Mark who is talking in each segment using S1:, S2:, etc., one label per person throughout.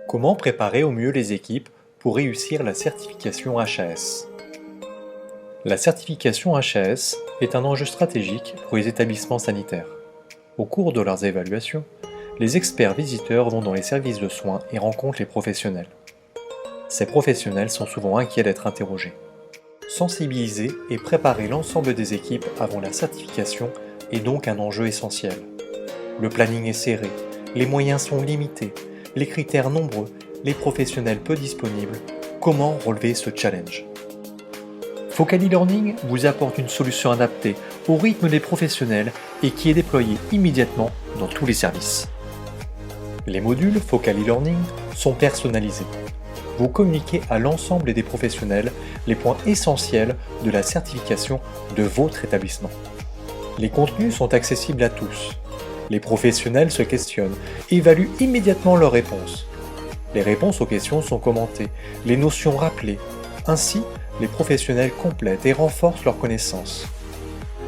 S1: Comment préparer au mieux les équipes pour réussir la certification HAS? La certification HAS est un enjeu stratégique pour les établissements sanitaires. Au cours de leurs évaluations, les experts visiteurs vont dans les services de soins et rencontrent les professionnels. Ces professionnels sont souvent inquiets d'être interrogés. Sensibiliser et préparer l'ensemble des équipes avant la certification est donc un enjeu essentiel. Le planning est serré, les moyens sont limités, les critères nombreux, les professionnels peu disponibles. Comment relever ce challenge? Focal e-learning vous apporte une solution adaptée au rythme des professionnels et qui est déployée immédiatement dans tous les services. Les modules Focal e-learning sont personnalisés. Vous communiquez à l'ensemble des professionnels les points essentiels de la certification de votre établissement. Les contenus sont accessibles à tous. Les professionnels se questionnent, évaluent immédiatement leurs réponses. Les réponses aux questions sont commentées, les notions rappelées. Ainsi, les professionnels complètent et renforcent leurs connaissances.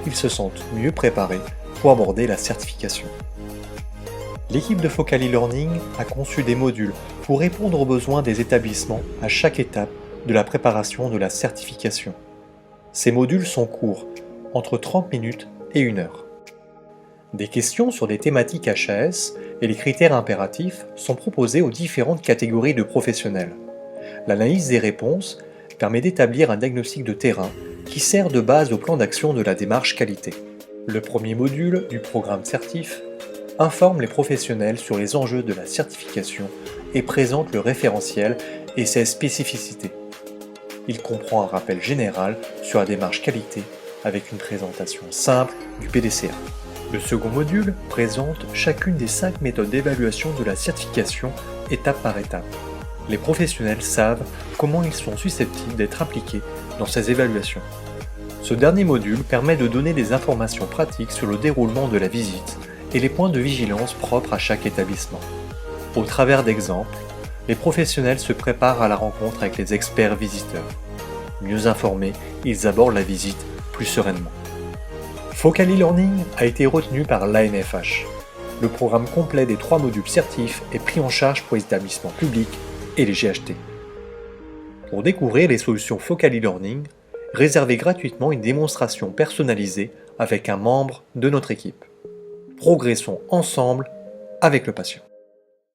S1: Ils se sentent mieux préparés pour aborder la certification. L'équipe de Focal e-learning a conçu des modules pour répondre aux besoins des établissements à chaque étape de la préparation de la certification. Ces modules sont courts, entre 30 minutes et 1 heure. Des questions sur des thématiques HAS et les critères impératifs sont proposés aux différentes catégories de professionnels. L'analyse des réponses permet d'établir un diagnostic de terrain qui sert de base au plan d'action de la démarche qualité. Le premier module du programme Certif informe les professionnels sur les enjeux de la certification et présente le référentiel et ses spécificités. Il comprend un rappel général sur la démarche qualité avec une présentation simple du PDCA. Le second module présente chacune des 5 méthodes d'évaluation de la certification étape par étape. Les professionnels savent comment ils sont susceptibles d'être impliqués dans ces évaluations. Ce dernier module permet de donner des informations pratiques sur le déroulement de la visite et les points de vigilance propres à chaque établissement. Au travers d'exemples, les professionnels se préparent à la rencontre avec les experts visiteurs. Mieux informés, ils abordent la visite plus sereinement. Focal e-learning a été retenu par l'ANFH. Le programme complet des 3 modules certifs est pris en charge pour les établissements publics et les GHT. Pour découvrir les solutions Focal e-learning, réservez gratuitement une démonstration personnalisée avec un membre de notre équipe. Progressons ensemble avec le patient.